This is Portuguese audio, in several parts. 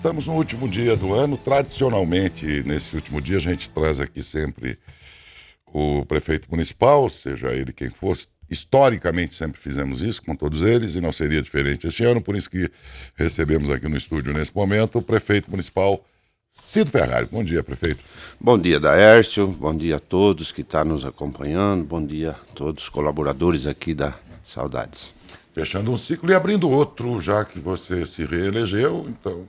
Estamos no último dia do ano. Tradicionalmente, nesse último dia, a gente traz aqui sempre o prefeito municipal, seja ele quem for. Historicamente, sempre fizemos isso com todos eles e não seria diferente este ano. Por isso que recebemos aqui no estúdio, nesse momento, o prefeito municipal Cido Ferrari. Bom dia, prefeito. Bom dia, Daércio. Bom dia a todos que estão nos acompanhando. Bom dia a todos os colaboradores aqui da Saudades. Fechando um ciclo e abrindo outro, já que você se reelegeu, então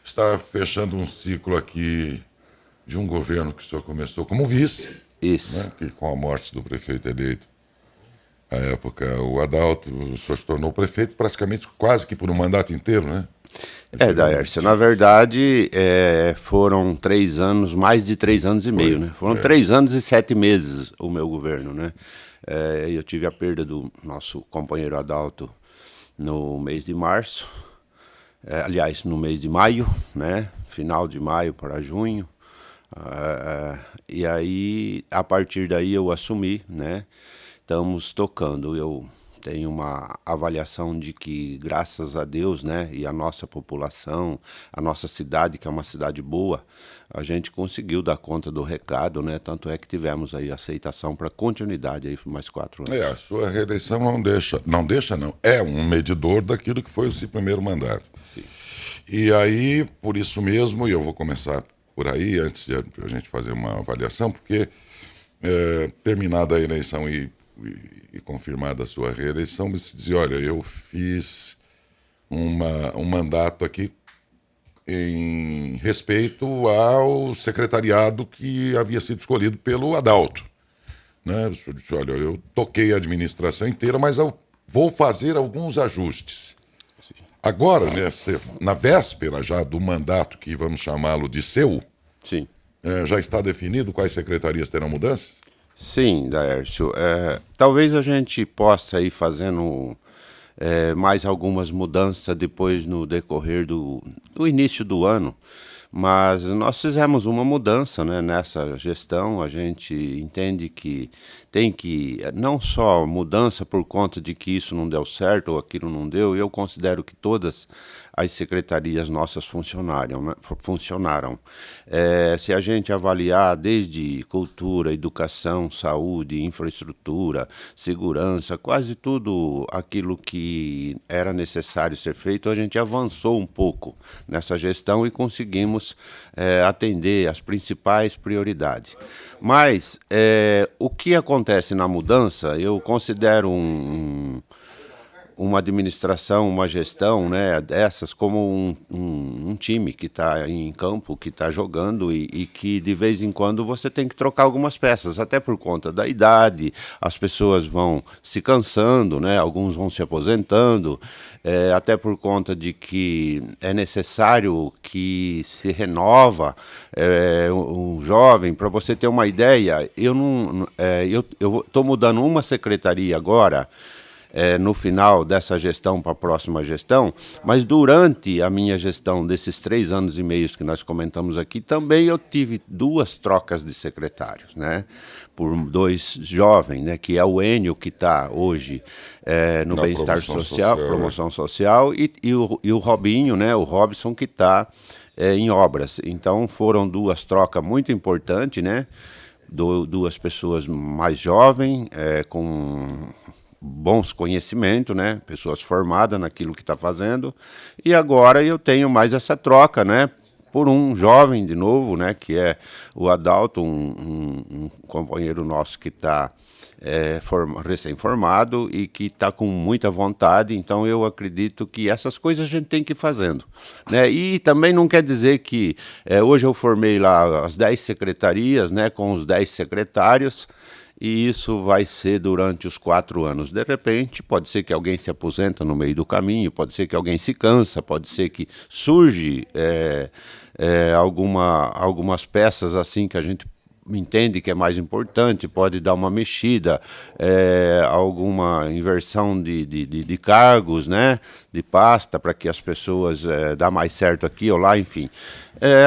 está fechando um ciclo aqui de um governo que o senhor começou como vice. Isso. Né, que com a morte do prefeito eleito, à época, o Adalto, o senhor se tornou prefeito praticamente quase que por um mandato inteiro, né? Daércio, na verdade, foram 3 anos, mais de 3 anos e meio, né? Foram 3 anos e 7 meses o meu governo, né? Eu tive a perda do nosso companheiro Adalto no mês de março, aliás, no mês de maio, né? Final de maio para junho. E aí, a partir daí eu assumi, né? Estamos tocando. Eu tenho uma avaliação de que, graças a Deus, né, e a nossa população, a nossa cidade, que é uma cidade boa, a gente conseguiu dar conta do recado, né? Tanto é que tivemos aí aceitação para continuidade aí por mais 4 anos. A sua reeleição não, é um medidor daquilo que foi o seu primeiro mandato. Sim. E aí, por isso mesmo, e eu vou começar por aí, antes de a gente fazer uma avaliação, porque terminada a eleição e confirmada a sua reeleição, me dizia, olha, eu fiz um mandato aqui em respeito ao secretariado que havia sido escolhido pelo Adalto. Né? O senhor disse, olha, eu toquei a administração inteira, mas eu vou fazer alguns ajustes. Sim. Agora, né, na véspera já do mandato, que vamos chamá-lo de seu, Sim. Já está definido quais secretarias terão mudanças? Sim, Daércio. Talvez a gente possa ir fazendo mais algumas mudanças depois no decorrer do início do ano, mas nós fizemos uma mudança, né, nessa gestão. A gente entende que tem que, não só mudança por conta de que isso não deu certo ou aquilo não deu, eu considero que todas as secretarias nossas funcionaram. Se a gente avaliar desde cultura, educação, saúde, infraestrutura, segurança, quase tudo aquilo que era necessário ser feito, a gente avançou um pouco nessa gestão e conseguimos atender as principais prioridades. Mas o que acontece na mudança, eu considero uma administração, uma gestão, né, dessas como um time que está em campo, que está jogando e que de vez em quando você tem que trocar algumas peças, até por conta da idade, as pessoas vão se cansando, né, alguns vão se aposentando, até por conta de que é necessário que se renova um jovem. Para você ter uma ideia, eu estou mudando uma secretaria agora, no final dessa gestão para a próxima gestão, mas durante a minha gestão desses 3 anos e meio que nós comentamos aqui, também eu tive 2 trocas de secretários, né, por 2 jovens, né, que é o Enio, que está hoje no bem-estar social, promoção social, e o Robinho, né, o Robson, que está em obras. Então foram 2 trocas muito importantes, né, 2 pessoas mais jovens, com bons conhecimentos, né? Pessoas formadas naquilo que está fazendo. E agora eu tenho mais essa troca, né? Por um jovem de novo, né? Que é o Adalto, um companheiro nosso que está recém-formado e que está com muita vontade. Então eu acredito que essas coisas a gente tem que ir fazendo, né? E também não quer dizer que hoje eu formei lá as 10 secretarias, né? Com os 10 secretários. E isso vai ser durante os 4 anos. De repente, pode ser que alguém se aposenta no meio do caminho, pode ser que alguém se cansa, pode ser que surge algumas peças assim que a gente entende que é mais importante, pode dar uma mexida, alguma inversão de cargos, né, de pasta, para que as pessoas dá mais certo aqui ou lá, enfim.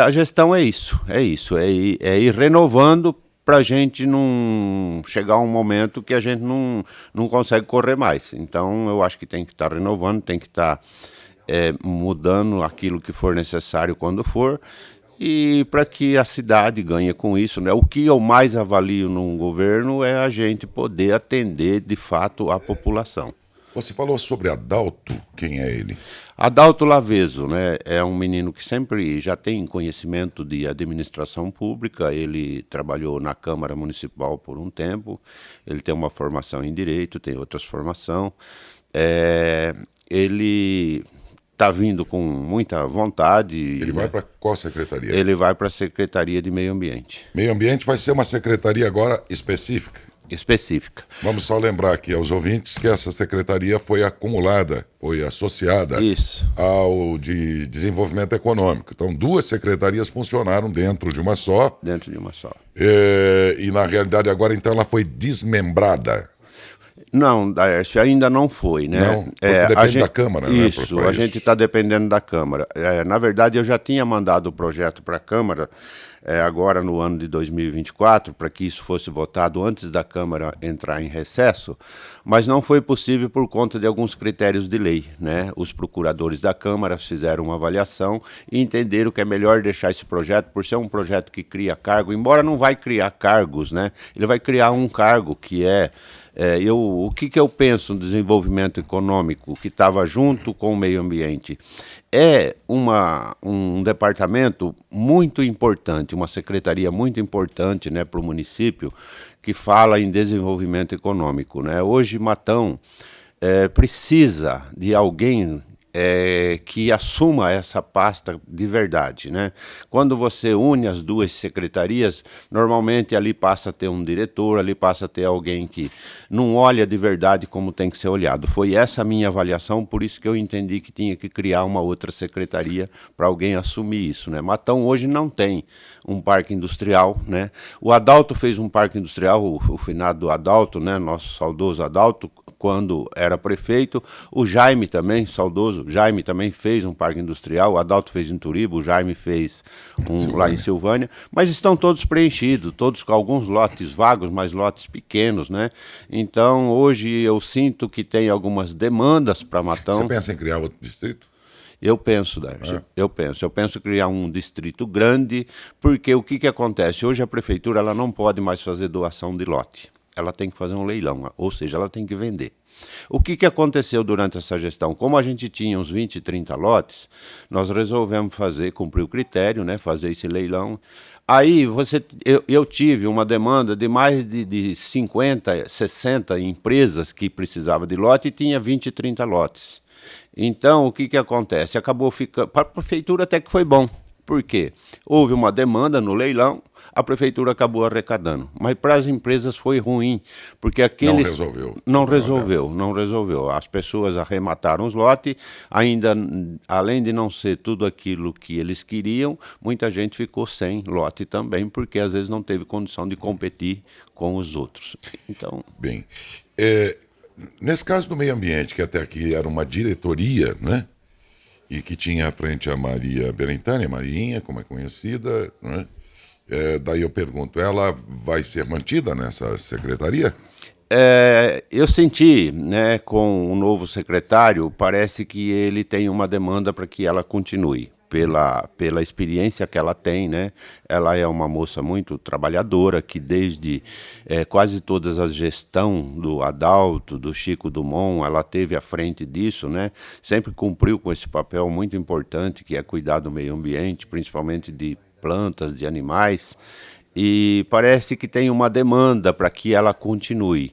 A gestão é ir renovando para a gente não chegar a um momento que a gente não consegue correr mais. Então, eu acho que tem que estar renovando, tem que estar mudando aquilo que for necessário quando for, e para que a cidade ganhe com isso, né? O que eu mais avalio num governo é a gente poder atender de fato a população. Você falou sobre Adalto, quem é ele? Adalto Laveso, né, é um menino que sempre já tem conhecimento de administração pública. Ele trabalhou na Câmara Municipal por um tempo, ele tem uma formação em Direito, tem outras formações. Ele está vindo com muita vontade. Ele vai para qual secretaria? Ele vai para a Secretaria de Meio Ambiente. Meio Ambiente vai ser uma secretaria agora específica. Vamos só lembrar aqui aos ouvintes que essa secretaria foi acumulada, foi associada ao de Desenvolvimento Econômico. Então, duas secretarias funcionaram dentro de uma só. Dentro de uma só. E na realidade agora, então, ela foi desmembrada. Não, Daércio, ainda não foi, né? Não, porque depende da Câmara, né? Isso, a gente está dependendo da Câmara. Na verdade, eu já tinha mandado o projeto para a Câmara, agora no ano de 2024, para que isso fosse votado antes da Câmara entrar em recesso, mas não foi possível por conta de alguns critérios de lei, né? Os procuradores da Câmara fizeram uma avaliação e entenderam que é melhor deixar esse projeto, por ser um projeto que cria cargo, embora não vai criar cargos, né? Ele vai criar um cargo que o que eu penso no desenvolvimento econômico que estava junto com o meio ambiente? É um departamento muito importante, uma secretaria muito importante, né, para o município, que fala em desenvolvimento econômico, né? Hoje, Matão precisa de alguém que assuma essa pasta de verdade, né? Quando você une as duas secretarias, normalmente ali passa a ter um diretor, ali passa a ter alguém que não olha de verdade como tem que ser olhado. Foi essa a minha avaliação, por isso que eu entendi que tinha que criar uma outra secretaria para alguém assumir isso, né? Matão hoje não tem um parque industrial, né? O Adalto fez um parque industrial, o finado Adalto, né? Nosso saudoso Adalto, quando era prefeito. O Jaime também, saudoso Jaime, também fez um parque industrial. O Adalto fez em Turiba, o Jaime fez lá em Silvânia, mas estão todos preenchidos, todos com alguns lotes vagos, mas lotes pequenos, né? Então, hoje eu sinto que tem algumas demandas para Matão. Você pensa em criar outro distrito? Eu penso, Darcy, eu penso criar um distrito grande, porque o que acontece? Hoje a prefeitura ela não pode mais fazer doação de lote. Ela tem que fazer um leilão, ou seja, ela tem que vender. O que aconteceu durante essa gestão? Como a gente tinha uns 20, 30 lotes, nós resolvemos cumprir o critério, né, fazer esse leilão. Aí eu tive uma demanda de mais de 50, 60 empresas que precisavam de lote e tinha 20, 30 lotes. Então, o que acontece? Acabou ficando... Para a prefeitura até que foi bom. Por quê? Houve uma demanda no leilão, a prefeitura acabou arrecadando. Mas para as empresas foi ruim, porque aqueles... Não resolveu. As pessoas arremataram os lotes, ainda, além de não ser tudo aquilo que eles queriam, muita gente ficou sem lote também, porque às vezes não teve condição de competir com os outros. Então... Bem, nesse caso do meio ambiente, que até aqui era uma diretoria, né? E que tinha à frente a Maria Berentani, Marinha, como é conhecida, né? Daí eu pergunto, ela vai ser mantida nessa secretaria? Eu senti, né, com o novo secretário, parece que ele tem uma demanda para que ela continue. Pela experiência que ela tem, né? Ela é uma moça muito trabalhadora, que desde quase todas as gestões do Adalto, do Chico Dumont, ela teve à frente disso, né? Sempre cumpriu com esse papel muito importante, que é cuidar do meio ambiente, principalmente de plantas, de animais, e parece que tem uma demanda para que ela continue.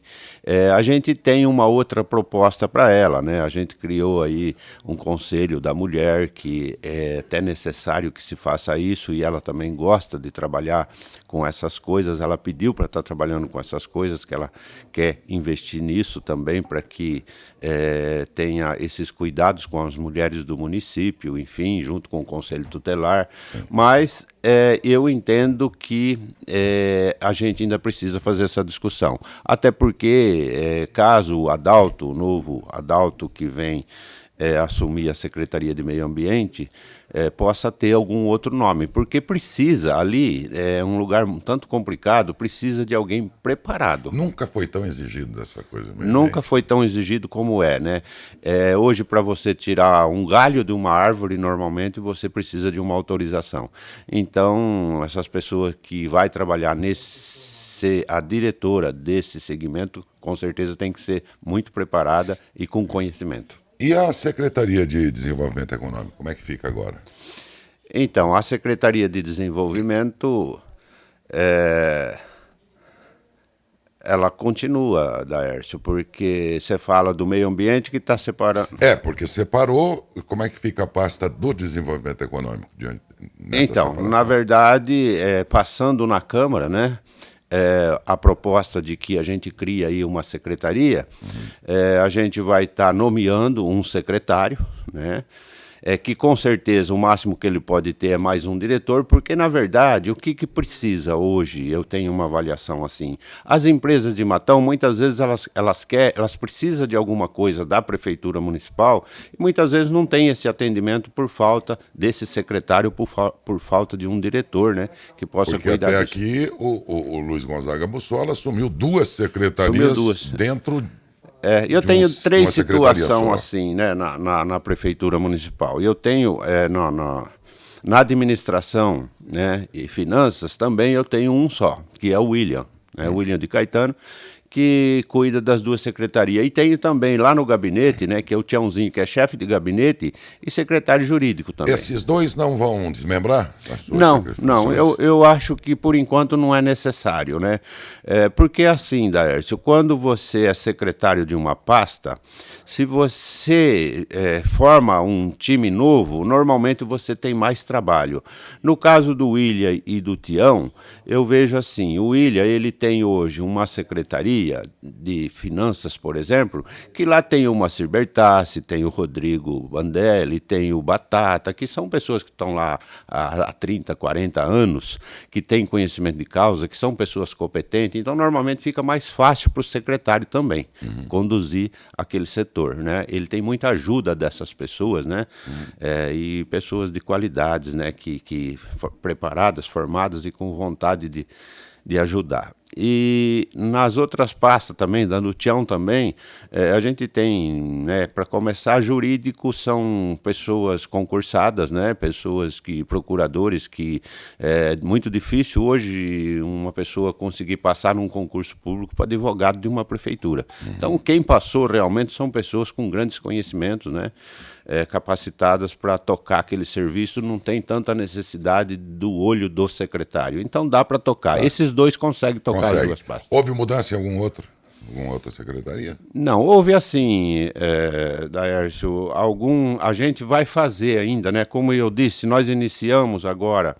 A gente tem uma outra proposta para ela, né? A gente criou aí um conselho da mulher, que é até necessário que se faça isso, e ela também gosta de trabalhar com essas coisas. Ela pediu para estar trabalhando com essas coisas, que ela quer investir nisso também, para que tenha esses cuidados com as mulheres do município, enfim, junto com o Conselho Tutelar. Mas eu entendo que a gente ainda precisa fazer essa discussão, até porque caso o Adalto, o novo Adalto que vem assumir a Secretaria de Meio Ambiente, possa ter algum outro nome, porque precisa, ali é um lugar um tanto complicado, precisa de alguém preparado. Nunca foi tão exigido dessa coisa. Nunca foi tão exigido como né? Hoje, para você tirar um galho de uma árvore, normalmente você precisa de uma autorização. Então, essas pessoas que vai trabalhar a diretora desse segmento, com certeza tem que ser muito preparada e com conhecimento. E a Secretaria de Desenvolvimento Econômico, como é que fica agora? Então, a Secretaria de Desenvolvimento, ela continua, Daércio, porque você fala do meio ambiente que está separando. Porque separou, como é que fica a pasta do desenvolvimento econômico? Então, separação? na verdade, passando na Câmara, né? A proposta de que a gente cria aí uma secretaria, a gente vai estar nomeando um secretário, né? Que com certeza o máximo que ele pode ter é mais um diretor, porque na verdade o que precisa hoje, eu tenho uma avaliação assim, as empresas de Matão muitas vezes elas precisam de alguma coisa da prefeitura municipal e muitas vezes não tem esse atendimento por falta desse secretário, por falta de um diretor, né, que possa porque cuidar até disso. aqui o Luiz Gonzaga Bussola assumiu 2 secretarias dentro. Eu tenho 3 situações assim, né, na prefeitura municipal. Eu tenho na administração, né, e finanças também eu tenho um só, que é o William, né, William de Caetano, que cuida das 2 secretarias. E tenho também lá no gabinete, né, que é o Tiãozinho, que é chefe de gabinete e secretário jurídico também. Esses 2 não vão desmembrar as suas Não, eu acho que por enquanto não é necessário, né? Porque assim, Daércio, quando você é secretário de uma pasta, se você forma um time novo, normalmente você tem mais trabalho. No caso do William e do Tião, eu vejo assim, o William, ele tem hoje uma secretaria de finanças, por exemplo, que lá tem o Moacir Bertassi, tem o Rodrigo Bandelli, tem o Batata, que são pessoas que estão lá há 30, 40 anos, que têm conhecimento de causa, que são pessoas competentes, então normalmente fica mais fácil para o secretário também conduzir aquele setor, né? Ele tem muita ajuda dessas pessoas, né? E pessoas de qualidades, né? Que preparadas, formadas e com vontade de ajudar. E nas outras pastas também, da Tião também, a gente tem, né, para começar, jurídico são pessoas concursadas, né, procuradores que é muito difícil hoje uma pessoa conseguir passar num concurso público para advogado de uma prefeitura. Então, quem passou realmente são pessoas com grandes conhecimentos, né, capacitadas para tocar aquele serviço, não tem tanta necessidade do olho do secretário. Então dá para tocar. Esses 2 conseguem tocar as 2 pastas. Houve mudança em alguma outra secretaria? Não, houve assim, Daércio, a gente vai fazer ainda, né? Como eu disse, nós iniciamos agora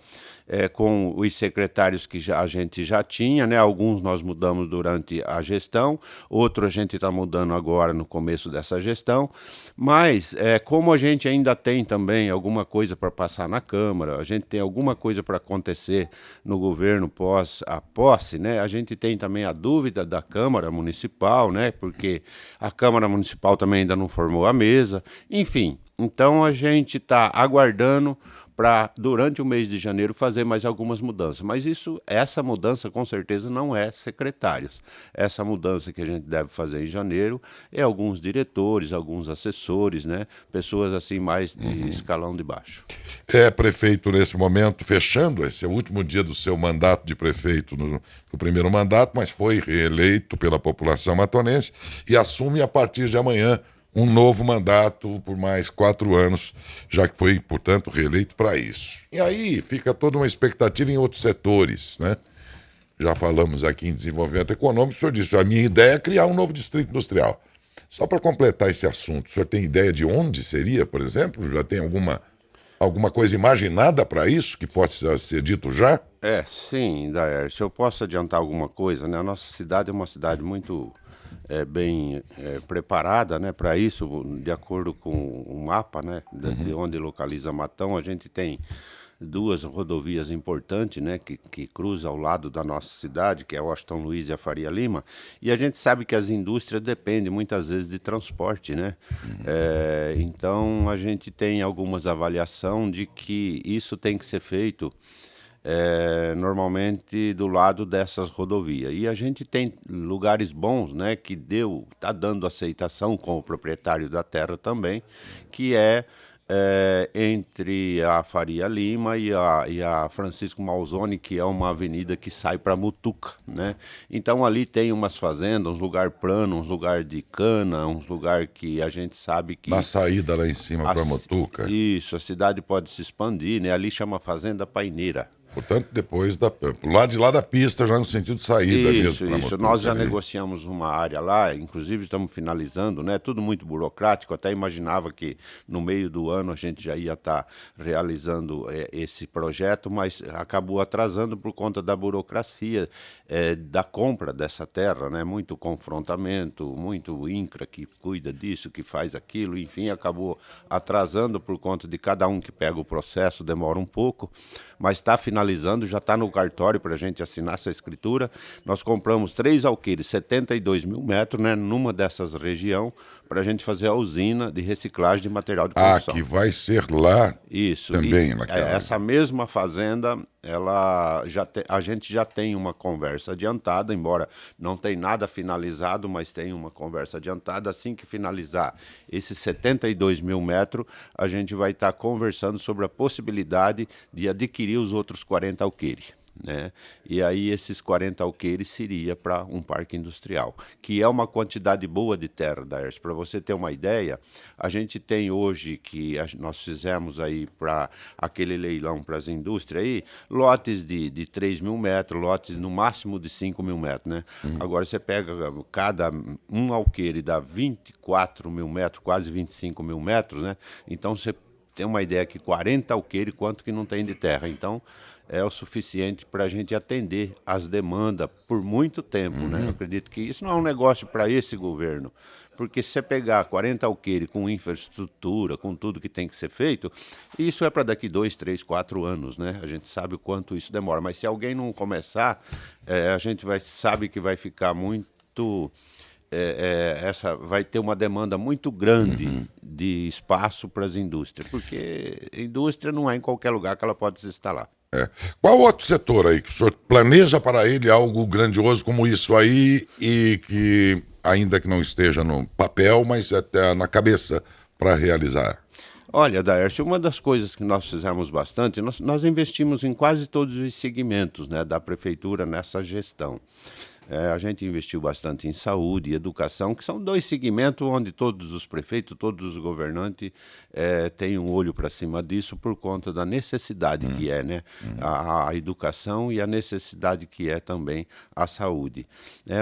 com os secretários que a gente já tinha, né? Alguns nós mudamos durante a gestão, outros a gente está mudando agora no começo dessa gestão, mas como a gente ainda tem também alguma coisa para passar na Câmara, a gente tem alguma coisa para acontecer no governo pós a posse, né? A gente tem também a dúvida da Câmara Municipal, né? Porque a Câmara Municipal também ainda não formou a mesa, enfim. Então a gente está aguardando para, durante o mês de janeiro, fazer mais algumas mudanças. Mas essa mudança, com certeza, não é secretários. Essa mudança que a gente deve fazer em janeiro é alguns diretores, alguns assessores, né? Pessoas assim mais de escalão de baixo. Prefeito, nesse momento, fechando, esse é o último dia do seu mandato de prefeito no primeiro mandato, mas foi reeleito pela população matonense e assume a partir de amanhã um novo mandato por mais 4 anos, já que foi, portanto, reeleito para isso. E aí fica toda uma expectativa em outros setores, né? Já falamos aqui em desenvolvimento econômico, o senhor disse, a minha ideia é criar um novo distrito industrial. Só para completar esse assunto, o senhor tem ideia de onde seria, por exemplo? Já tem alguma coisa imaginada para isso que possa ser dito já? Sim, Daércio, eu posso adiantar alguma coisa, né? A nossa cidade é uma cidade muito bem preparada, né, para isso, de acordo com o mapa, né, de onde localiza Matão. A gente tem duas rodovias importantes, né, que cruzam ao lado da nossa cidade, que é Washington Luiz e a Faria Lima, e a gente sabe que as indústrias dependem muitas vezes de transporte, né? Então a gente tem algumas avaliação de que isso tem que ser feito normalmente do lado dessas rodovias. E a gente tem lugares bons, né, que está dando aceitação com o proprietário da terra também, que entre a Faria Lima e a Francisco Malzone, que é uma avenida que sai para Mutuca, né? Então ali tem umas fazendas, uns lugar plano, uns lugar de cana, uns lugar que a gente sabe que... Na saída lá em cima para Mutuca. Isso, a cidade pode se expandir, né? Ali chama Fazenda Paineira. Portanto, depois lado de lá da pista, já no sentido de saída mesmo. Isso. Nós já negociamos uma área lá, inclusive estamos finalizando, né? Tudo muito burocrático. Até imaginava que no meio do ano a gente já ia estar realizando esse projeto, mas acabou atrasando por conta da burocracia da compra dessa terra, né? Muito confrontamento, muito INCRA que cuida disso, que faz aquilo, enfim, acabou atrasando por conta de cada um que pega o processo, demora um pouco, mas está finalizando, já está no cartório para a gente assinar essa escritura. Nós compramos 3 alqueires, 72 mil metros, né, numa dessas regiões, para a gente fazer a usina de reciclagem de material de construção. Que vai ser lá Isso. também. Naquela... Essa mesma fazenda, a gente já tem uma conversa adiantada, embora não tenha nada finalizado, mas tem uma conversa adiantada. Assim que finalizar esses 72 mil metros, a gente vai estar conversando sobre a possibilidade de adquirir os outros 40 alqueires, né? E aí esses 40 alqueires seria para um parque industrial, que é uma quantidade boa de terra, Daércio. Para você ter uma ideia, a gente tem hoje, nós fizemos aí para aquele leilão para as indústrias aí, lotes de 3 mil metros, lotes no máximo de 5 mil metros, né? Agora você pega cada um alqueire dá 24 mil metros, quase 25 mil metros, né? Então você tem uma ideia que 40 alqueires, quanto que não tem de terra. Então é o suficiente para a gente atender as demandas por muito tempo, né? Eu acredito que isso não é um negócio para esse governo, porque se você pegar 40 alqueires com infraestrutura, com tudo que tem que ser feito, isso é para daqui 2, 3, 4 anos, né? A gente sabe o quanto isso demora, mas se alguém não começar, a gente sabe que vai ficar muito... vai ter uma demanda muito grande de espaço para as indústrias, porque a indústria não é em qualquer lugar que ela pode se instalar. Qual outro setor aí que o senhor planeja para ele algo grandioso como isso aí e que, ainda que não esteja no papel, mas até na cabeça para realizar? Olha, Daércio, uma das coisas que nós fizemos bastante, nós investimos em quase todos os segmentos, né, da prefeitura nessa gestão. A gente investiu bastante em saúde e educação, que são 2 segmentos onde todos os prefeitos, todos os governantes têm um olho para cima disso por conta da necessidade que é, né? A educação e a necessidade que é também a saúde.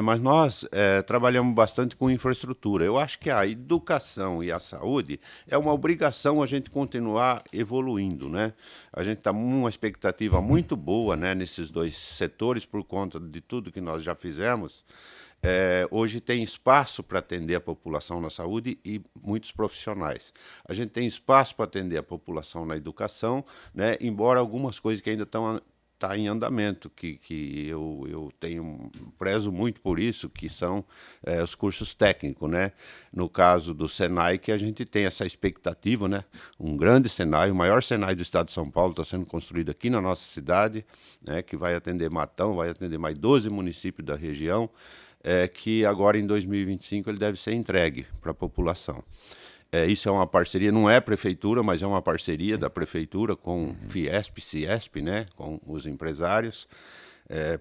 Mas nós trabalhamos bastante com infraestrutura. Eu acho que a educação e a saúde é uma obrigação a gente continuar evoluindo, né? A gente está com uma expectativa muito boa, né, nesses 2 setores por conta de tudo que nós já fizemos. Hoje tem espaço para atender a população na saúde e muitos profissionais. A gente tem espaço para atender a população na educação, né, embora algumas coisas que ainda estão em andamento, que eu prezo muito por isso, que são os cursos técnicos, né? No caso do Senai, que a gente tem essa expectativa, né? Um grande Senai, o maior Senai do estado de São Paulo está sendo construído aqui na nossa cidade, né? Que vai atender Matão, vai atender mais 12 municípios da região, que agora em 2025 ele deve ser entregue para a população. Isso é uma parceria, não é prefeitura, mas é uma parceria da prefeitura com Fiesp, Ciesp, né, com os empresários,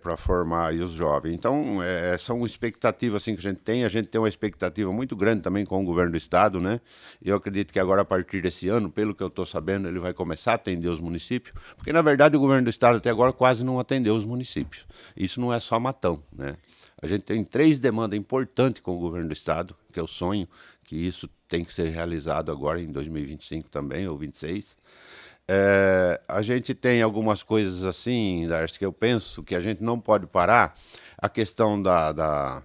para formar aí os jovens. Então, são expectativas assim, que a gente tem uma expectativa muito grande também com o governo do estado, né? Eu acredito que agora, a partir desse ano, pelo que eu estou sabendo, ele vai começar a atender os municípios, porque, na verdade, o governo do estado até agora quase não atendeu os municípios. Isso não é só Matão, né? A gente tem 3 demandas importantes com o governo do estado, que é o sonho, que isso tem que ser realizado agora em 2025 também, ou 2026. A gente tem algumas coisas assim, Darcy, que eu penso que a gente não pode parar. A questão da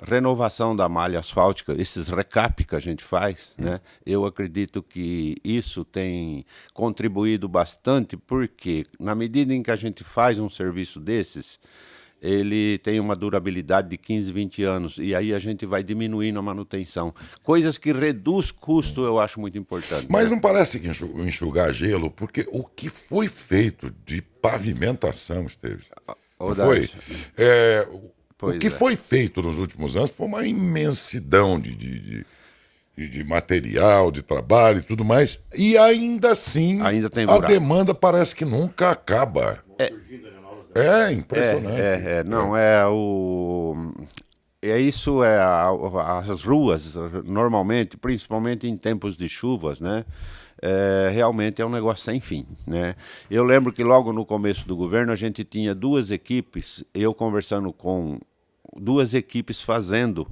renovação da malha asfáltica, esses recap que a gente faz, né? Eu acredito que isso tem contribuído bastante, porque na medida em que a gente faz um serviço desses, ele tem uma durabilidade de 15, 20 anos, e aí a gente vai diminuindo a manutenção. Coisas que reduz custo eu acho muito importante. Mas não parece que enxugar gelo, porque o que foi feito de pavimentação, Esteves, não foi? O que foi feito nos últimos anos foi uma imensidão de material, de trabalho e tudo mais, e ainda assim ainda tem a buraco. Demanda parece que nunca acaba. É impressionante. As ruas, normalmente, principalmente em tempos de chuvas, né? Realmente é um negócio sem fim, né? Eu lembro que logo no começo do governo a gente tinha 2 equipes, eu conversando com 2 equipes fazendo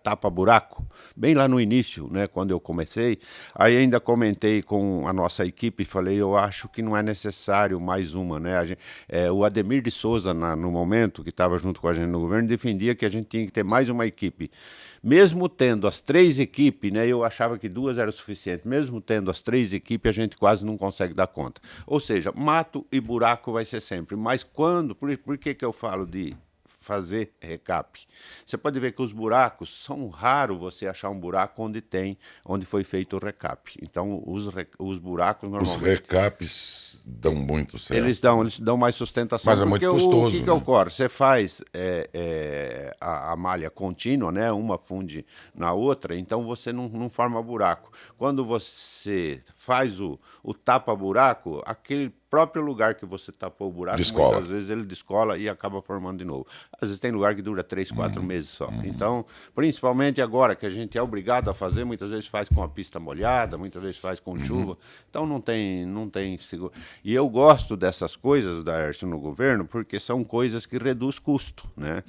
tapa-buraco, bem lá no início, né, quando eu comecei. Aí ainda comentei com a nossa equipe e falei, eu acho que não é necessário mais uma, né? O Ademir de Souza, no momento, que estava junto com a gente no governo, defendia que a gente tinha que ter mais uma equipe. Mesmo tendo as 3 equipes, né, eu achava que 2 era o suficiente, mesmo tendo as 3 equipes, a gente quase não consegue dar conta. Ou seja, mato e buraco vai ser sempre. Mas quando, por que eu falo de fazer recap? Você pode ver que os buracos, são raro você achar um buraco onde foi feito o recap. Então, os buracos normalmente... Os recaps dão muito certo. Eles dão mais sustentação. Mas é muito custoso. O que ocorre? Você faz a malha contínua, né? Uma funde na outra, então você não forma buraco. Quando você faz o tapa-buraco, aquele próprio lugar que você tapou o buraco, muitas vezes ele descola e acaba formando de novo. Às vezes tem lugar que dura 3, 4 meses só. Então, principalmente agora que a gente é obrigado a fazer, muitas vezes faz com a pista molhada, muitas vezes faz com chuva. Então não tem seguro. E eu gosto dessas coisas, Daércio, no governo, porque são coisas que reduzem custo, né?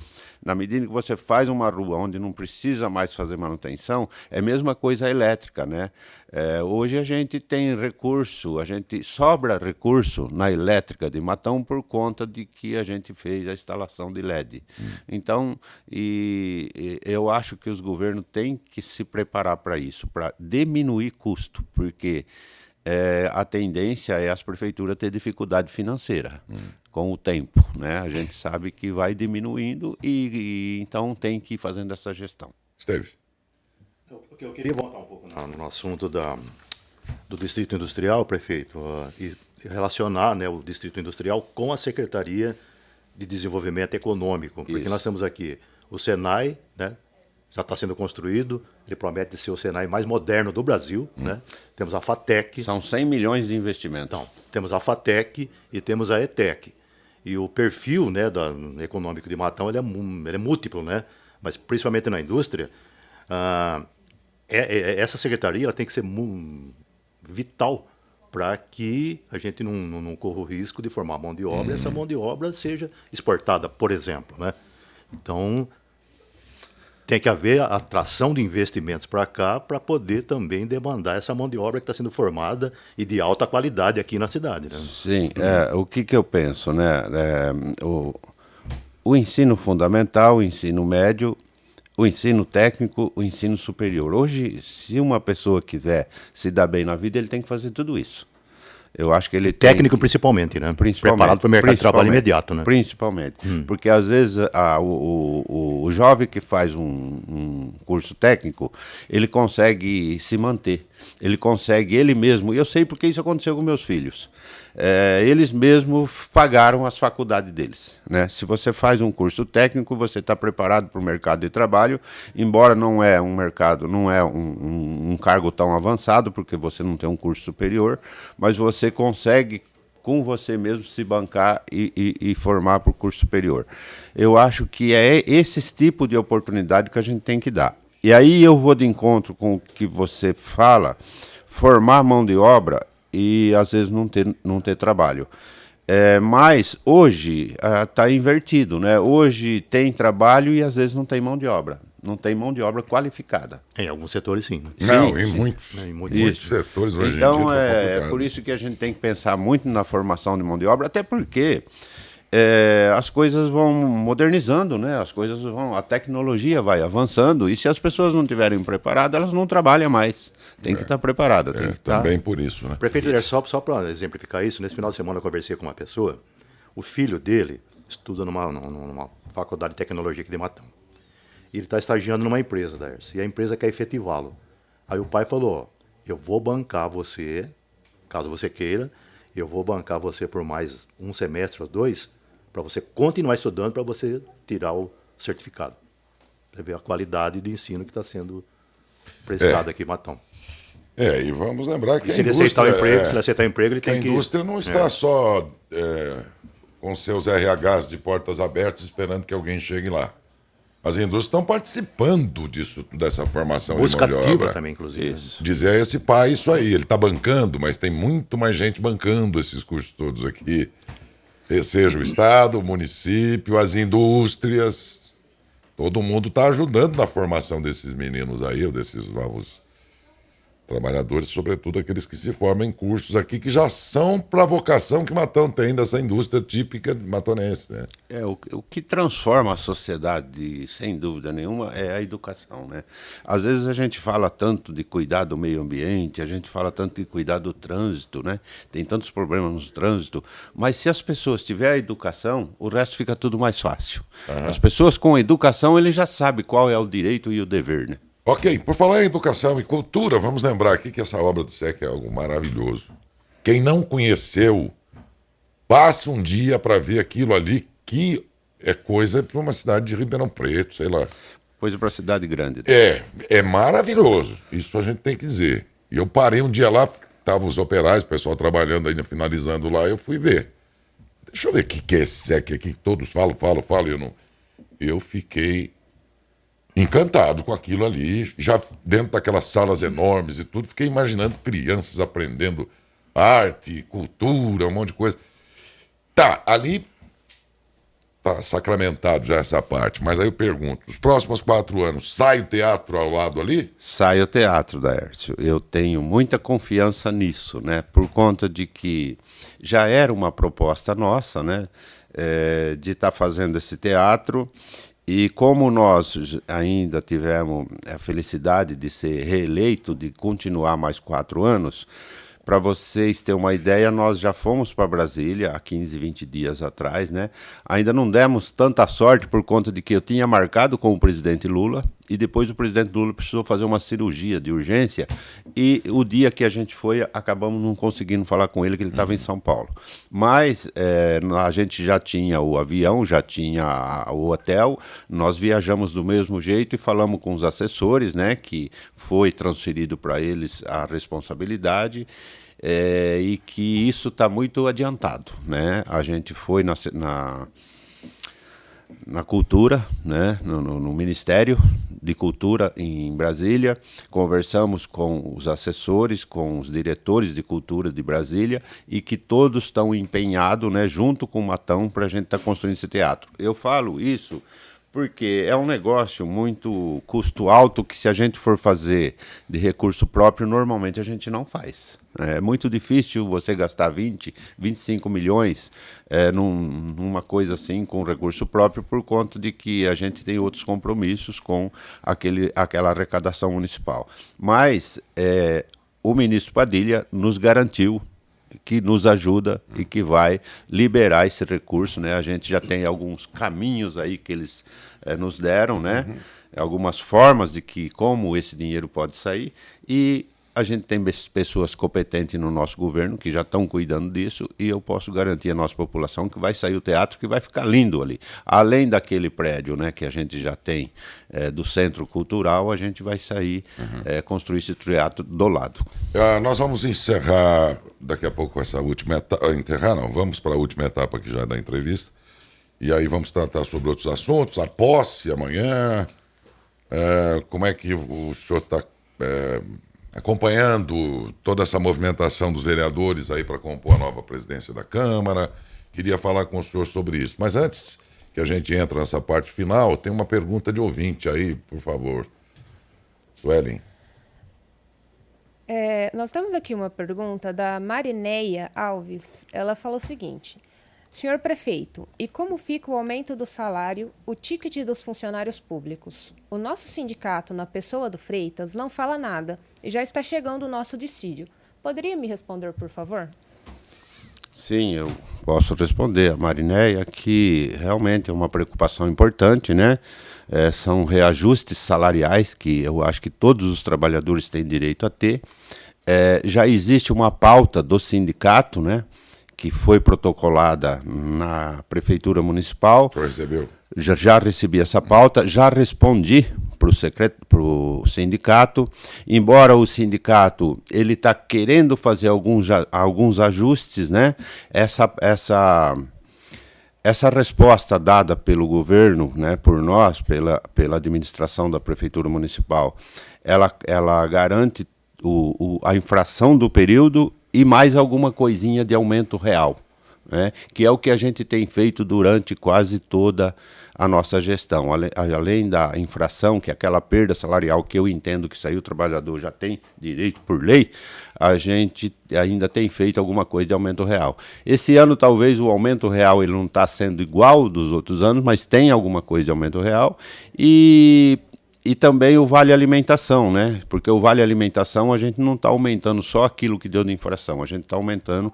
Na medida que você faz uma rua onde não precisa mais fazer manutenção, é a mesma coisa elétrica, né? Hoje a gente tem recurso, sobra recurso na elétrica de Matão por conta de que a gente fez a instalação de LED. Então, eu acho que os governos têm que se preparar para isso, para diminuir custo, porque a tendência é as prefeituras ter dificuldade financeira com o tempo, né? A gente sabe que vai diminuindo e então tem que ir fazendo essa gestão. Esteves. Eu queria voltar um pouco no assunto do Distrito Industrial, prefeito, e relacionar, né, o Distrito Industrial com a Secretaria de Desenvolvimento Econômico, porque Isso. nós temos aqui o Senai, né, já está sendo construído, ele promete ser o Senai mais moderno do Brasil, né? Temos a FATEC. São 100 milhões de investimento. Então, temos a FATEC e temos a ETEC. E o perfil, né, econômico de Matão ele é múltiplo, né? Mas principalmente na indústria, essa secretaria ela tem que ser vital para que a gente não corra o risco de formar mão de obra e essa mão de obra seja exportada, por exemplo, né? Então, tem que haver a atração de investimentos para cá para poder também demandar essa mão de obra que está sendo formada e de alta qualidade aqui na cidade, né? Sim, o que eu penso, né? O ensino fundamental, o ensino médio, o ensino técnico, o ensino superior. Hoje, se uma pessoa quiser se dar bem na vida, ele tem que fazer tudo isso. Eu acho que ele técnico principalmente, né? Preparado para o mercado de trabalho imediato, né? Principalmente. Porque às vezes o jovem que faz um curso técnico, ele consegue se manter. Ele consegue, ele mesmo, eu sei porque isso aconteceu com meus filhos. Eles mesmos pagaram as faculdades deles, né? Se você faz um curso técnico, você está preparado para o mercado de trabalho, embora não é um mercado, não é um cargo tão avançado, porque você não tem um curso superior, mas você consegue com você mesmo se bancar e formar para o curso superior. Eu acho que é esse tipo de oportunidade que a gente tem que dar. E aí eu vou de encontro com o que você fala, formar mão de obra e às vezes não ter trabalho. Mas hoje está invertido, né? Hoje tem trabalho e às vezes não tem mão de obra. Não tem mão de obra qualificada. Em alguns setores, sim. Não, em muitos setores hoje então, em dia. É por isso que a gente tem que pensar muito na formação de mão de obra, até porque as coisas vão modernizando, né? A tecnologia vai avançando, e se as pessoas não estiverem preparadas, elas não trabalham mais. Tem que estar preparada, tem que estar... Também por isso, né? Prefeito só para exemplificar isso, nesse final de semana eu conversei com uma pessoa, o filho dele estuda numa faculdade de tecnologia aqui de Matão. E ele está estagiando numa empresa, Daércio, e a empresa quer efetivá-lo. Aí o pai falou, ó, eu vou bancar você, caso você queira, eu vou bancar você por mais um semestre ou 2, para você continuar estudando, para você tirar o certificado. Você vê a qualidade de ensino que está sendo prestado aqui em Matão. E vamos lembrar que se ele aceitar o emprego, ele tem que... A indústria não está só com seus RHs de portas abertas esperando que alguém chegue lá. As indústrias estão participando dessa formação de mão de obra. Também, inclusive. Dizer a esse pai isso aí, ele está bancando, mas tem muito mais gente bancando esses cursos todos aqui. Seja o Estado, o município, as indústrias. Todo mundo está ajudando na formação desses meninos aí, ou desses novos trabalhadores, sobretudo aqueles que se formam em cursos aqui, que já são para a vocação que Matão tem dessa indústria típica matonense, né? O que transforma a sociedade, sem dúvida nenhuma, é a educação, né? Às vezes a gente fala tanto de cuidar do meio ambiente, a gente fala tanto de cuidar do trânsito, né? Tem tantos problemas no trânsito, mas se as pessoas tiverem a educação, o resto fica tudo mais fácil. As pessoas com educação, ele já sabe qual é o direito e o dever, né? Ok, por falar em educação e cultura, vamos lembrar aqui que essa obra do SEC é algo maravilhoso. Quem não conheceu, passe um dia para ver aquilo ali, que é coisa para uma cidade de Ribeirão Preto, sei lá. Coisa para cidade grande. É maravilhoso, isso a gente tem que dizer. E eu parei um dia lá, estavam os operários, o pessoal trabalhando ainda, finalizando lá, eu fui ver. Deixa eu ver o que é esse SEC aqui, que todos falam, eu fiquei encantado com aquilo ali, já dentro daquelas salas enormes e tudo, fiquei imaginando crianças aprendendo arte, cultura, um monte de coisa. Tá, ali tá sacramentado já essa parte, mas aí eu pergunto, os próximos 4 anos, sai o teatro ao lado ali? Sai o teatro, Daércio. Eu tenho muita confiança nisso, né? Por conta de que já era uma proposta nossa, né? De estar fazendo esse teatro. E como nós ainda tivemos a felicidade de ser reeleito, de continuar mais 4 anos, para vocês terem uma ideia, nós já fomos para Brasília há 15, 20 dias atrás, né? Ainda não demos tanta sorte por conta de que eu tinha marcado com o presidente Lula e depois o presidente Lula precisou fazer uma cirurgia de urgência e o dia que a gente foi, acabamos não conseguindo falar com ele, que ele estava em São Paulo. Mas a gente já tinha o avião, já tinha o hotel, nós viajamos do mesmo jeito e falamos com os assessores, né, que foi transferido para eles a responsabilidade. E que isso está muito adiantado, né? A gente foi na cultura, né? no Ministério de Cultura em Brasília, conversamos com os assessores, com os diretores de cultura de Brasília e que todos estão empenhados, né, junto com o Matão para a gente estar construindo esse teatro. Eu falo isso porque é um negócio muito custo alto que se a gente for fazer de recurso próprio, normalmente a gente não faz. É muito difícil você gastar 20, 25 milhões numa coisa assim com recurso próprio por conta de que a gente tem outros compromissos com aquela arrecadação municipal. Mas o ministro Padilha nos garantiu que nos ajuda e que vai liberar esse recurso, né? A gente já tem alguns caminhos aí que eles nos deram, né? Algumas formas de como esse dinheiro pode sair e a gente tem pessoas competentes no nosso governo que já estão cuidando disso e eu posso garantir à nossa população que vai sair o teatro, que vai ficar lindo ali. Além daquele prédio, né, que a gente já tem do Centro Cultural, a gente vai sair, construir esse teatro do lado. Nós vamos encerrar daqui a pouco essa última etapa. Enterrar não, vamos para a última etapa aqui já da entrevista. E aí vamos tratar sobre outros assuntos, a posse amanhã, como é que o senhor está acompanhando toda essa movimentação dos vereadores aí para compor a nova presidência da Câmara. Queria falar com o senhor sobre isso. Mas antes que a gente entre nessa parte final, tem uma pergunta de ouvinte aí, por favor. Suelen. Nós temos aqui uma pergunta da Marineia Alves. Ela fala o seguinte: Senhor prefeito, e como fica o aumento do salário, o ticket dos funcionários públicos? O nosso sindicato, na pessoa do Freitas, não fala nada e já está chegando o nosso dissídio. Poderia me responder, por favor? Sim, eu posso responder a Marinéia que realmente é uma preocupação importante, né? São reajustes salariais que eu acho que todos os trabalhadores têm direito a ter. Já existe uma pauta do sindicato, né? Que foi protocolada na Prefeitura Municipal. O senhor recebeu? Já recebi essa pauta, já respondi para o sindicato, embora o sindicato ele está querendo fazer alguns ajustes, né? Essa resposta dada pelo governo, né, por nós, pela administração da Prefeitura Municipal, ela garante a infração do período e mais alguma coisinha de aumento real, né, que é o que a gente tem feito durante quase toda a nossa gestão. Além da infração, que é aquela perda salarial que eu entendo que isso aí o trabalhador já tem direito por lei, a gente ainda tem feito alguma coisa de aumento real. Esse ano talvez o aumento real ele não está sendo igual dos outros anos, mas tem alguma coisa de aumento real e também o vale alimentação, né? Porque o vale alimentação a gente não está aumentando só aquilo que deu de infração, a gente está aumentando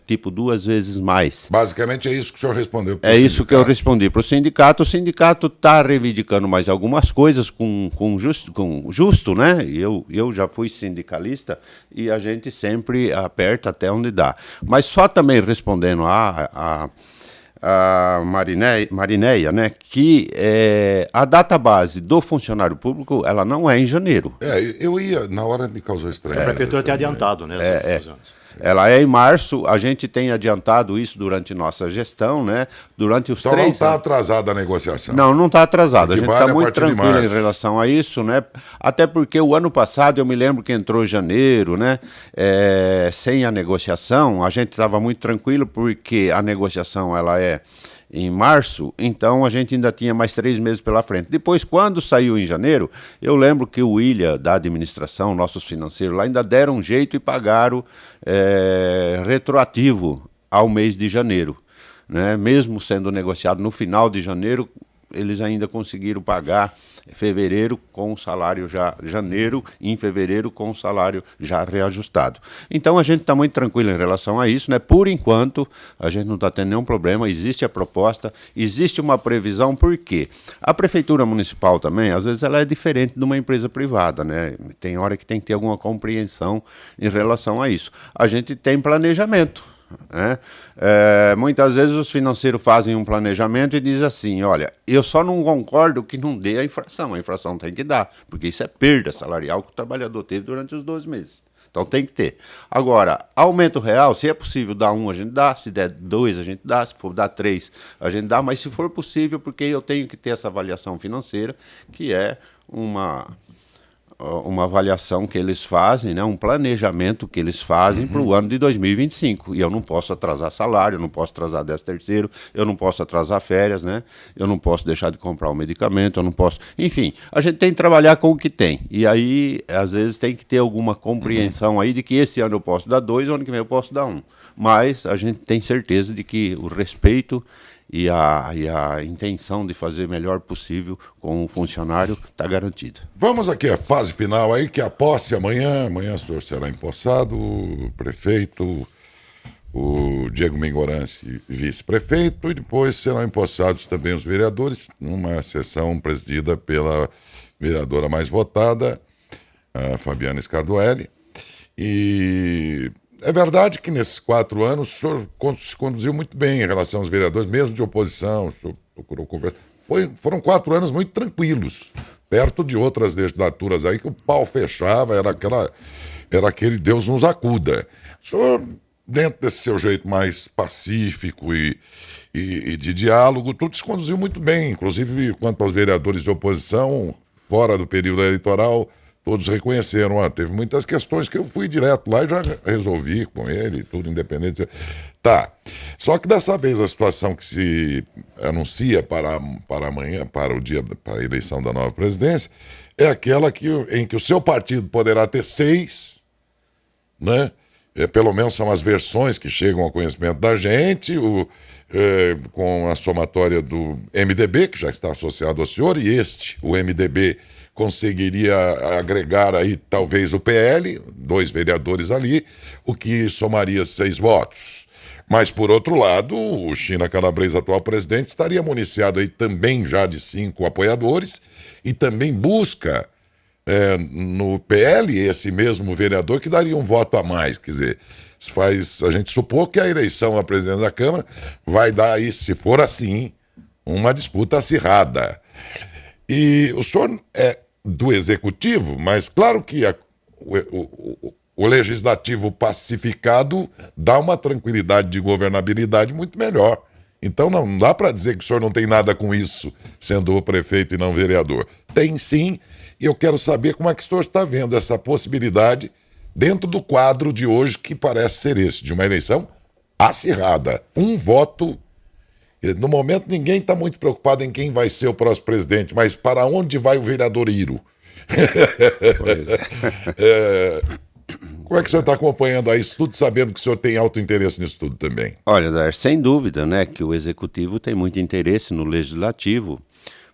tipo 2 vezes mais. Basicamente é isso que o senhor respondeu. É isso que eu respondi para o sindicato. O sindicato está reivindicando mais algumas coisas com justo, né? Eu já fui sindicalista e a gente sempre aperta até onde dá. Mas só também respondendo a Marinéia, né, que a data base do funcionário público ela não é em janeiro. Eu ia, na hora me causou estranho. A prefeitura tem adiantado, né? Ela é em março, a gente tem adiantado isso durante nossa gestão, né? Durante os então 3 não está anos. atrasada a negociação. Não está atrasada. A gente vale está a muito partir de tranquilo em março. relação a isso, né? Até porque o ano passado eu me lembro que entrou janeiro, né? Sem a negociação, a gente estava muito tranquilo porque a negociação ela é em março, então a gente ainda tinha mais 3 meses pela frente. Depois, quando saiu em janeiro, eu lembro que o William, da administração, nossos financeiros lá, ainda deram um jeito e pagaram retroativo ao mês de janeiro, né? Mesmo sendo negociado no final de janeiro, eles ainda conseguiram pagar fevereiro com o salário já janeiro e em fevereiro com o salário já reajustado. Então a gente está muito tranquilo em relação a isso, né? Por enquanto a gente não está tendo nenhum problema, existe a proposta, existe uma previsão, porque a Prefeitura Municipal também, às vezes ela é diferente de uma empresa privada, né? Tem hora que tem que ter alguma compreensão em relação a isso. A gente tem planejamento. Muitas vezes os financeiros fazem um planejamento e dizem assim, olha, eu só não concordo que não dê a infração tem que dar, porque isso é perda salarial que o trabalhador teve durante os 12 meses. Então tem que ter. Agora, aumento real, se é possível dar 1, a gente dá, se der 2, a gente dá, se for dar 3, a gente dá, mas se for possível, porque eu tenho que ter essa avaliação financeira, que é uma avaliação que eles fazem, né, um planejamento que eles fazem para o ano de 2025. E eu não posso atrasar salário, eu não posso atrasar 13º, eu não posso atrasar férias, né? Eu não posso deixar de comprar o medicamento, eu não posso... Enfim, a gente tem que trabalhar com o que tem. E aí, às vezes, tem que ter alguma compreensão aí de que esse ano eu posso dar 2, o ano que vem eu posso dar 1. Mas a gente tem certeza de que o respeito e a intenção de fazer o melhor possível com o funcionário está garantida. Vamos aqui à fase final aí, que é a posse amanhã. Amanhã o senhor será empossado, o prefeito, o Diego Mingorance, vice-prefeito, e depois serão empossados também os vereadores, numa sessão presidida pela vereadora mais votada, a Fabiana Scardoelli. E é verdade que nesses 4 anos o senhor se conduziu muito bem em relação aos vereadores, mesmo de oposição, o senhor procurou conversar. Foram 4 anos muito tranquilos, perto de outras legislaturas aí que o pau fechava, era aquele Deus nos acuda. O senhor, dentro desse seu jeito mais pacífico e de diálogo, tudo se conduziu muito bem, inclusive quanto aos vereadores de oposição, fora do período eleitoral, todos reconheceram. Teve muitas questões que eu fui direto lá e já resolvi com ele, tudo independente. Tá. Só que dessa vez a situação que se anuncia para amanhã, para a eleição da nova presidência, é aquela em que o seu partido poderá ter 6, né? pelo menos são as versões que chegam ao conhecimento da gente, com a somatória do MDB, que já está associado ao senhor, e o MDB, conseguiria agregar aí talvez o PL, 2 vereadores ali, o que somaria 6 votos. Mas, por outro lado, o China Calabrese, atual presidente, estaria municiado aí também já de 5 apoiadores e também busca no PL esse mesmo vereador que daria um voto a mais. Quer dizer, faz a gente supor que a eleição a presidente da Câmara vai dar aí, se for assim, uma disputa acirrada. E o senhor é do Executivo, mas claro que o Legislativo pacificado dá uma tranquilidade de governabilidade muito melhor. Então não dá para dizer que o senhor não tem nada com isso, sendo o prefeito e não vereador. Tem sim, e eu quero saber como é que o senhor está vendo essa possibilidade dentro do quadro de hoje, que parece ser esse, de uma eleição acirrada. Um voto. No momento, ninguém está muito preocupado em quem vai ser o próximo presidente, mas para onde vai o vereador Iro? Como é que o senhor está acompanhando aí isso tudo, sabendo que o senhor tem alto interesse nisso tudo também? Olha, Dair, sem dúvida, né, que o Executivo tem muito interesse no Legislativo,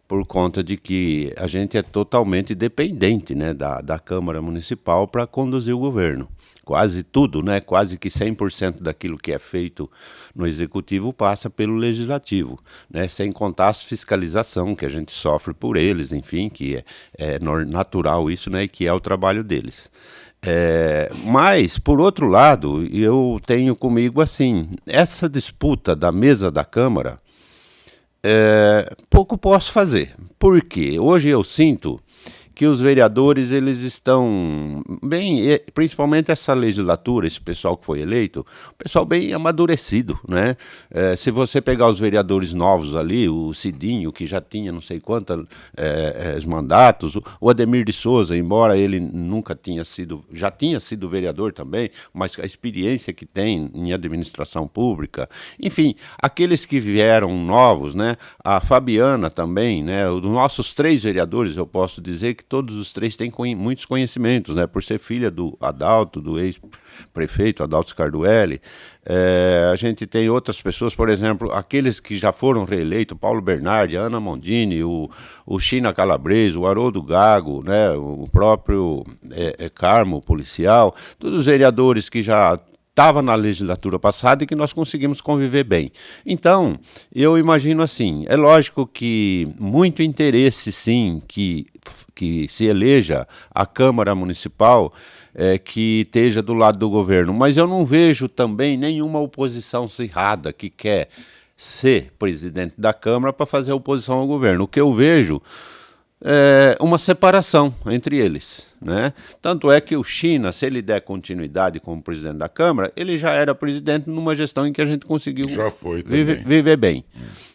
por conta de que a gente é totalmente dependente, né, da Câmara Municipal para conduzir o governo. Quase tudo, né, quase que 100% daquilo que é feito no Executivo passa pelo Legislativo, né, sem contar a fiscalização que a gente sofre por eles, enfim, que é natural isso, né, e que é o trabalho deles. Mas, por outro lado, eu tenho comigo assim, essa disputa da mesa da Câmara, pouco posso fazer. Por quê? Hoje eu sinto que os vereadores, eles estão bem, principalmente essa legislatura, esse pessoal que foi eleito, o pessoal bem amadurecido, né? Se você pegar os vereadores novos ali, o Cidinho, que já tinha não sei quantos mandatos, o Ademir de Souza, embora ele nunca tinha sido, já tinha sido vereador também, mas a experiência que tem em administração pública, enfim, aqueles que vieram novos, né? A Fabiana também, né? Os nossos 3 vereadores, eu posso dizer que todos os 3 têm muitos conhecimentos, né? Por ser filha do Adalto, do ex-prefeito Adalto Scarduelli. A gente tem outras pessoas, por exemplo, aqueles que já foram reeleitos, Paulo Bernardi, Ana Mondini, o China Calabrese, o Haroldo Gago, né? O próprio Carmo, policial, todos os vereadores que já estava na legislatura passada e que nós conseguimos conviver bem. Então, eu imagino assim, é lógico que muito interesse, sim, que se eleja a Câmara Municipal que esteja do lado do governo, mas eu não vejo também nenhuma oposição acirrada que quer ser presidente da Câmara para fazer oposição ao governo. O que eu vejo uma separação entre eles, né? Tanto é que o China, se ele der continuidade como presidente da Câmara, ele já era presidente numa gestão em que a gente conseguiu viver bem,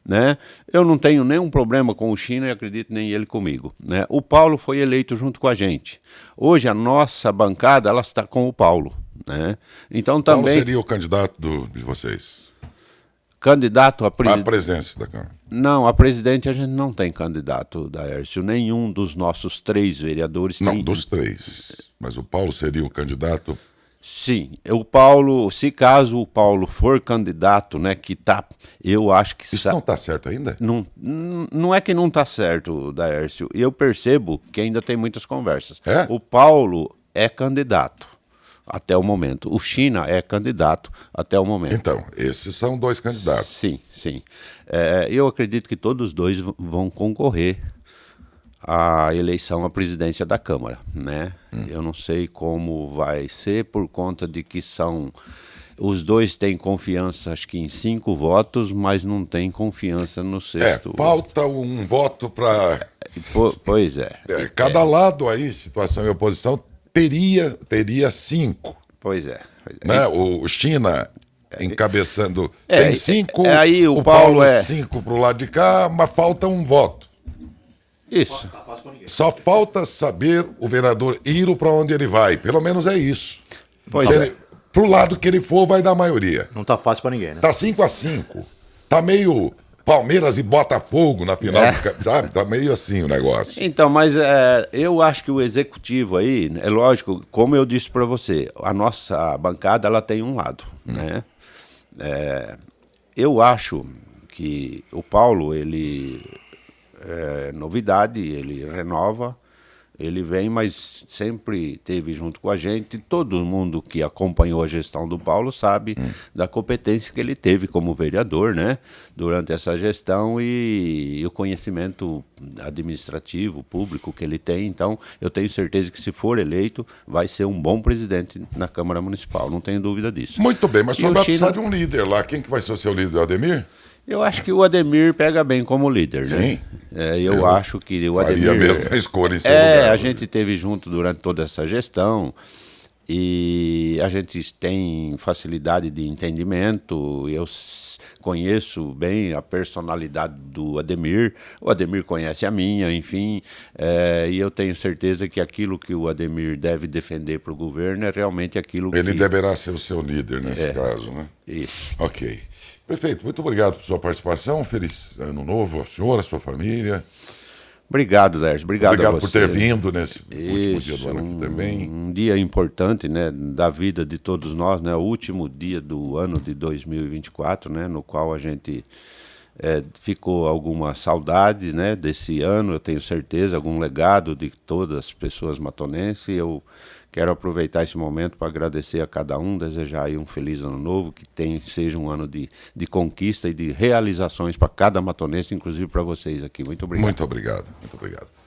né? Eu não tenho nenhum problema com o China e acredito nem ele comigo, né? O Paulo foi eleito junto com a gente. Hoje a nossa bancada ela está com o Paulo, né? Então também. Paulo seria o candidato de vocês? Candidato a presença da Câmara. Não, a presidente a gente não tem candidato, Daércio. Nenhum dos nossos 3 vereadores tem. Não, dos 3. Mas o Paulo seria o candidato? Sim, o Paulo, se caso o Paulo for candidato, né, que tá, eu acho que... Isso não está certo ainda? Não é que não está certo, Daércio. Eu percebo que ainda tem muitas conversas. O Paulo é candidato até o momento. O China é candidato até o momento. Então, esses são 2 candidatos. Sim, sim. Eu acredito que todos os 2 vão concorrer à eleição à presidência da Câmara, né? Eu não sei como vai ser, por conta de que os 2 têm confiança, acho que em 5 votos, mas não têm confiança no 6º. Falta um voto para... Pois é. Cada lado aí, situação e oposição, teria 5. Pois é. Né? O China encabeçando tem 5, aí o Paulo 5 para o lado de cá, mas falta um voto. Isso. Só falta saber o vereador Iro para onde ele vai. Pelo menos é isso. Para o lado que ele for, vai dar maioria. Não está fácil para ninguém, né? Tá 5-5. Tá meio Palmeiras e Botafogo na final, sabe? Tá meio assim o negócio. Então, mas eu acho que o executivo aí, é lógico, como eu disse para você, a nossa bancada ela tem um lado, né? Eu acho que o Paulo, ele é novidade, ele renova, ele vem, mas sempre esteve junto com a gente. Todo mundo que acompanhou a gestão do Paulo sabe da competência que ele teve como vereador, né, durante essa gestão e o conhecimento administrativo, público que ele tem. Então, eu tenho certeza que, se for eleito, vai ser um bom presidente na Câmara Municipal, não tenho dúvida disso. Muito bem, mas só vai precisar China... de um líder lá. Quem que vai ser o seu líder, o Ademir? Eu acho que o Ademir pega bem como líder, né? Sim. Eu acho que o Ademir... Faria a mesma escolha em seu lugar. A gente esteve junto durante toda essa gestão e a gente tem facilidade de entendimento. Eu conheço bem a personalidade do Ademir, o Ademir conhece a minha, enfim, e eu tenho certeza que aquilo que o Ademir deve defender para o governo é realmente aquilo que... Ele deverá ser o seu líder nesse caso, né? Isso. Ok. Prefeito, muito obrigado por sua participação. Feliz ano novo ao senhor, à sua família. Obrigado, Lércio. Obrigado a você. Por ter vindo nesse último dia do ano aqui também. Um dia importante, né, da vida de todos nós, né, o último dia do ano de 2024, né, no qual a gente ficou alguma saudade, né, desse ano, eu tenho certeza, algum legado de todas as pessoas matonenses. Eu quero aproveitar esse momento para agradecer a cada um, desejar aí um feliz ano novo, que seja um ano de conquista e de realizações para cada matonense, inclusive para vocês aqui. Muito obrigado. Muito obrigado, muito obrigado.